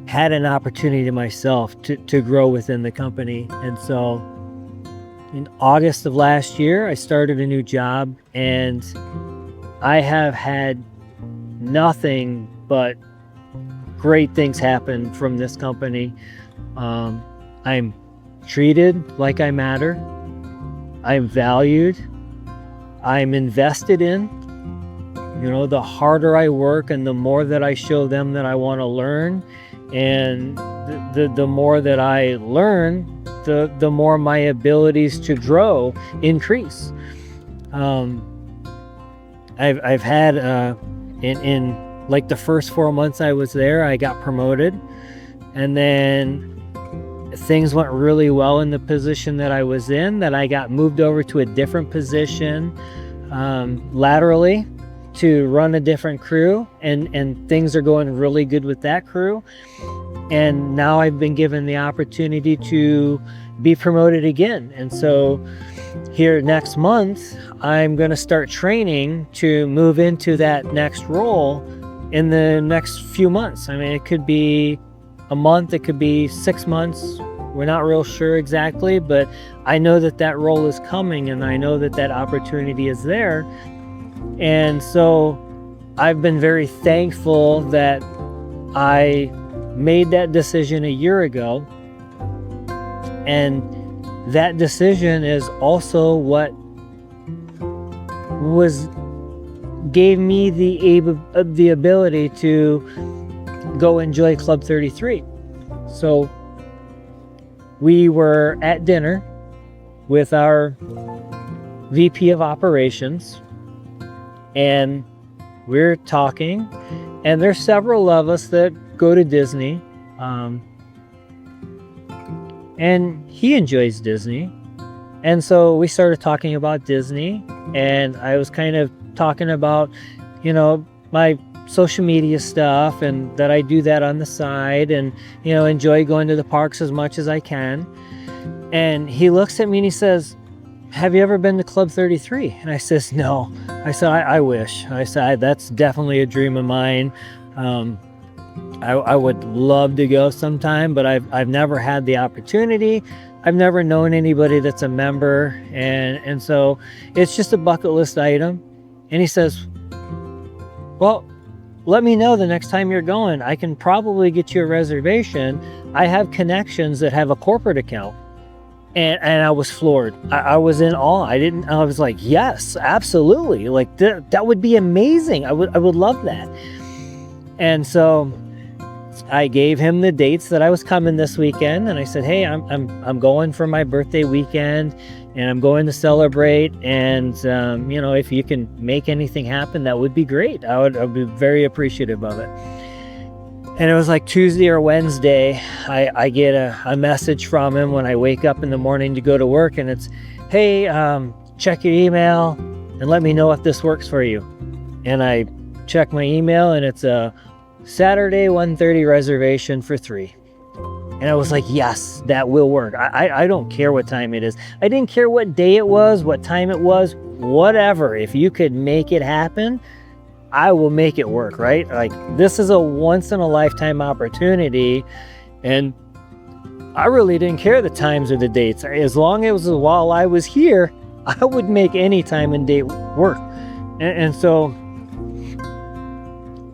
S1: had an opportunity myself to grow within the company. And so in August of last year, I started a new job, and I have had nothing but great things happen from this company. I'm treated like I matter. I'm valued. I'm invested in. You know, the harder I work and the more that I show them that I want to learn, and the more that I learn, the more my abilities to grow increase. I've had in like the first 4 months I was there, I got promoted, and then things went really well in the position that I was in, that I got moved over to a different position laterally to run a different crew, and things are going really good with that crew. And now I've been given the opportunity to be promoted again. And so here next month, I'm going to start training to move into that next role in the next few months. I mean, it could be a month, it could be 6 months. We're not real sure exactly, but I know that that role is coming, and I know that that opportunity is there. And so I've been very thankful that I made that decision a year ago. And that decision is also what gave me the ability to go enjoy Club 33. So we were at dinner with our VP of operations, and we're talking, and there's several of us that go to Disney, and he enjoys Disney. And so we started talking about Disney, and I was kind of talking about, you know, my social media stuff, and that I do that on the side, and, you know, enjoy going to the parks as much as I can. And he looks at me and he says, "Have you ever been to Club 33? And I says, "No." I said, I wish. I said, "That's definitely a dream of mine. I would love to go sometime, but I've never had the opportunity. I've never known anybody that's a member, and so it's just a bucket list item." And he says, "Well, let me know the next time you're going. I can probably get you a reservation. I have connections that have a corporate account." And I was floored. I was in awe. I was like, yes, absolutely. Like that would be amazing. I would love that. And so I gave him the dates that I was coming this weekend, and I said, "Hey, I'm going for my birthday weekend, and I'm going to celebrate. And you know, if you can make anything happen, that would be great. I'd be very appreciative of it." And it was like Tuesday or Wednesday, I get a message from him when I wake up in the morning to go to work, and it's, "Hey, check your email and let me know if this works for you." And I check my email, and it's a Saturday 1:30 reservation for 3. And I was like, yes, that will work. I don't care what time it is. I didn't care what day it was, what time it was, whatever. If you could make it happen, I will make it work, right? Like, this is a once in a lifetime opportunity, and I really didn't care the times or the dates. As long as while I was here, I would make any time and date work. And so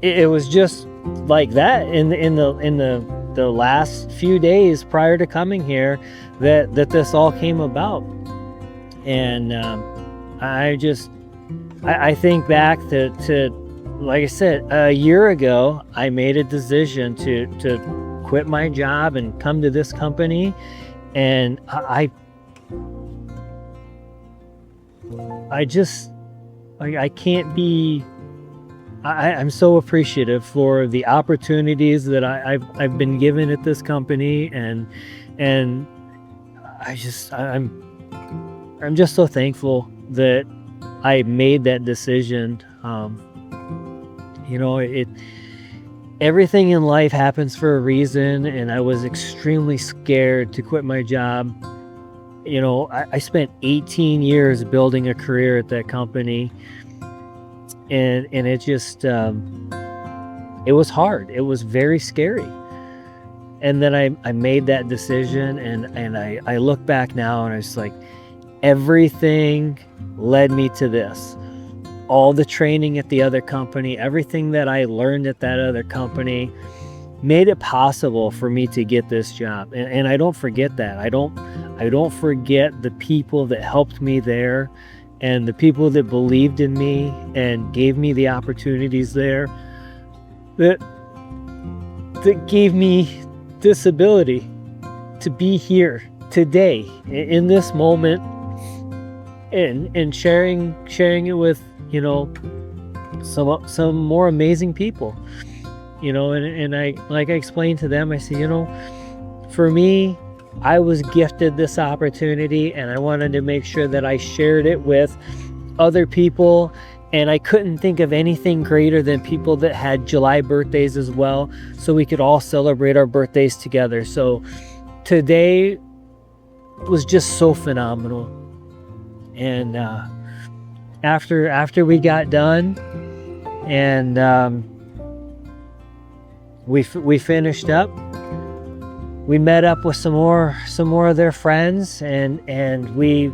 S1: it was just like that in the last few days prior to coming here that this all came about. And I think back to like I said, a year ago, I made a decision to quit my job and come to this company, and I can't be. I'm so appreciative for the opportunities that I've been given at this company, and I'm just so thankful that I made that decision. You know, everything in life happens for a reason, and I was extremely scared to quit my job. You know, I spent 18 years building a career at that company, and it just it was hard. It was very scary. And then I made that decision, and I look back now and it's like everything led me to this. All the training at the other company, everything that I learned at that other company made it possible for me to get this job. And I don't forget that. I don't forget the people that helped me there, and the people that believed in me and gave me the opportunities there, that gave me this ability to be here today in this moment, and sharing it with, you know, some more amazing people, you know. And I, like I explained to them, I said, you know, for me, I was gifted this opportunity, and I wanted to make sure that I shared it with other people. And I couldn't think of anything greater than people that had July birthdays as well, so we could all celebrate our birthdays together. So today was just so phenomenal. And after we got done, and we finished up, we met up with some more of their friends, and we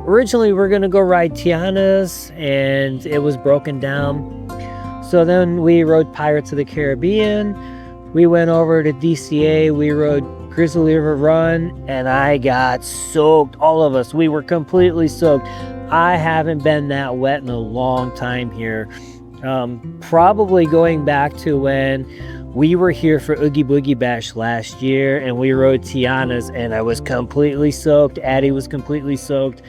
S1: originally were gonna go ride Tiana's, and it was broken down. So then we rode Pirates of the Caribbean. We went over to DCA. We rode Grizzly River Run, and I got soaked. All of us, we were completely soaked. I haven't been that wet in a long time here. Probably going back to when we were here for Oogie Boogie Bash last year, and we rode Tiana's, and I was completely soaked. Addie was completely soaked.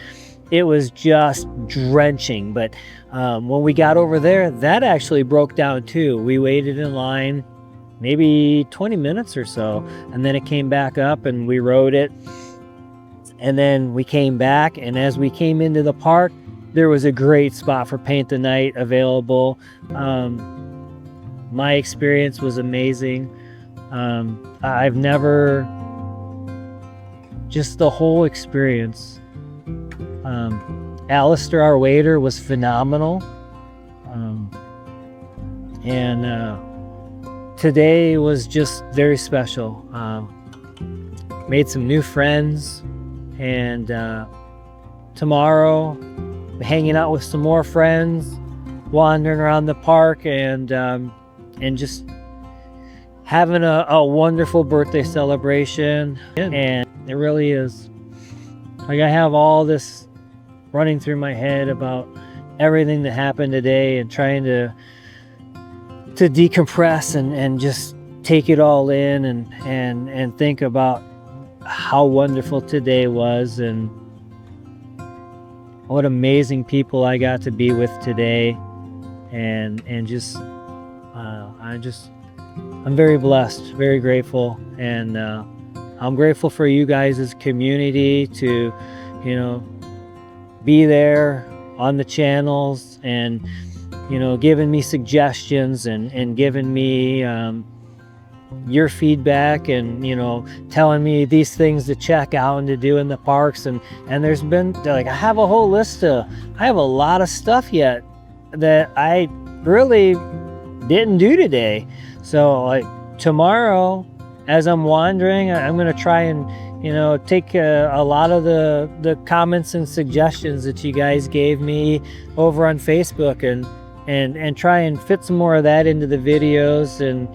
S1: It was just drenching. But when we got over there, that actually broke down too. We waited in line maybe 20 minutes or so, and then it came back up, and we rode it. And then we came back, and as we came into the park, there was a great spot for Paint the Night available. My experience was amazing. I've never, just the whole experience. Alistair, our waiter, was phenomenal. And today was just very special. Made some new friends, and tomorrow hanging out with some more friends, wandering around the park, and just having a wonderful birthday celebration. And it really is like I have all this running through my head about everything that happened today, and trying to decompress and just take it all in, and think about how wonderful today was, and what amazing people I got to be with today, and just I'm very blessed, very grateful, and I'm grateful for you guys as a community to, you know, be there on the channels, and, you know, giving me suggestions, and giving me your feedback, and, you know, telling me these things to check out and to do in the parks. And there's been, like, I have a whole list I have a lot of stuff yet that I really didn't do today. So, like, tomorrow, as I'm wandering, I'm going to try and, you know, take a lot of the comments and suggestions that you guys gave me over on Facebook, and try and fit some more of that into the videos, and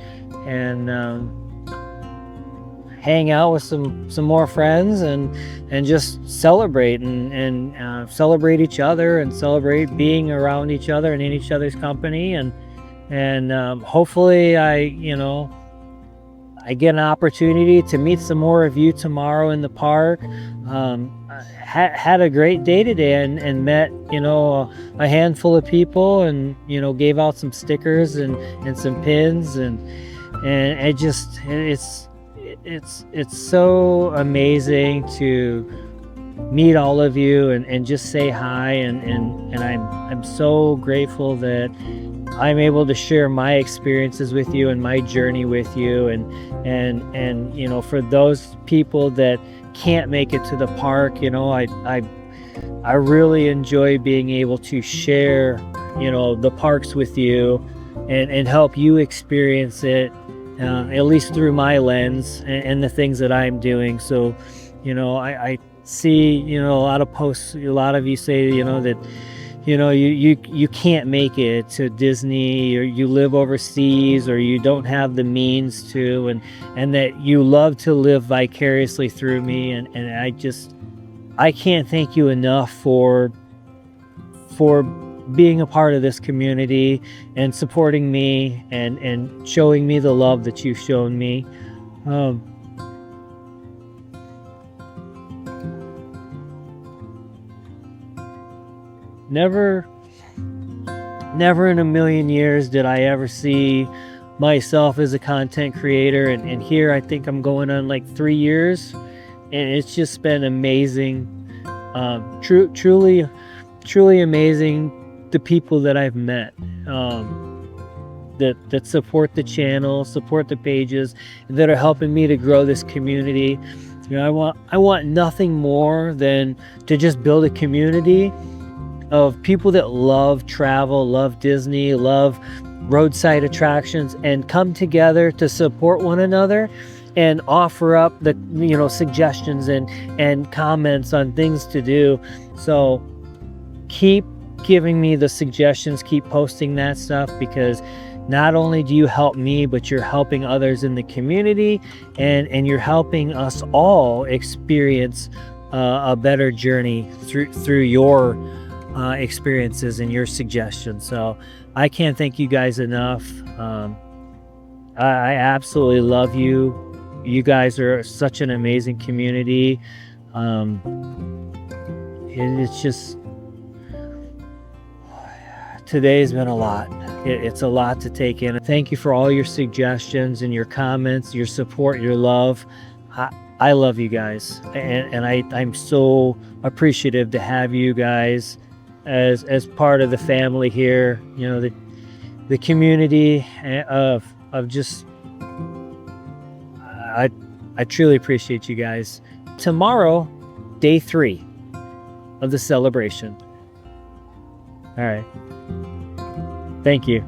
S1: hang out with some more friends, and just celebrate, and celebrate each other, and celebrate being around each other and in each other's company, and hopefully I get an opportunity to meet some more of you tomorrow in the park. Had a great day today, and met, you know, a handful of people, and, you know, gave out some stickers and some pins, and it's so amazing to meet all of you, and just say hi, and I'm so grateful that I'm able to share my experiences with you, and my journey with you, and you know, for those people that can't make it to the park, you know, I really enjoy being able to share the parks with you and help you experience it, at least through my lens and the things that I'm doing. So, I see, a lot of posts, a lot of you say, that, you can't make it to Disney, or you live overseas, or you don't have the means to, and that you love to live vicariously through me. And I can't thank you enough for being a part of this community and supporting me and showing me the love that you've shown me. Never in a million years did I ever see myself as a content creator, and here I think I'm going on like 3 years, and it's just been amazing. Truly amazing, the people that I've met, that support the channel, support the pages, that are helping me to grow this community. I want nothing more than to just build a community of people that love travel, love Disney, love roadside attractions, and come together to support one another and offer up the suggestions and comments on things to do. So keep giving me the suggestions, keep posting that stuff, because not only do you help me, but you're helping others in the community, and you're helping us all experience a better journey through your experiences and your suggestions. So I can't thank you guys enough. I absolutely love you. You guys are such an amazing community. It's just, today's been a lot. It's a lot to take in. Thank you for all your suggestions and your comments, your support, your love. I love you guys, and I'm so appreciative to have you guys as part of the family here. The community of just, I truly appreciate you guys. Tomorrow, day 3 of the celebration. All right. Thank you.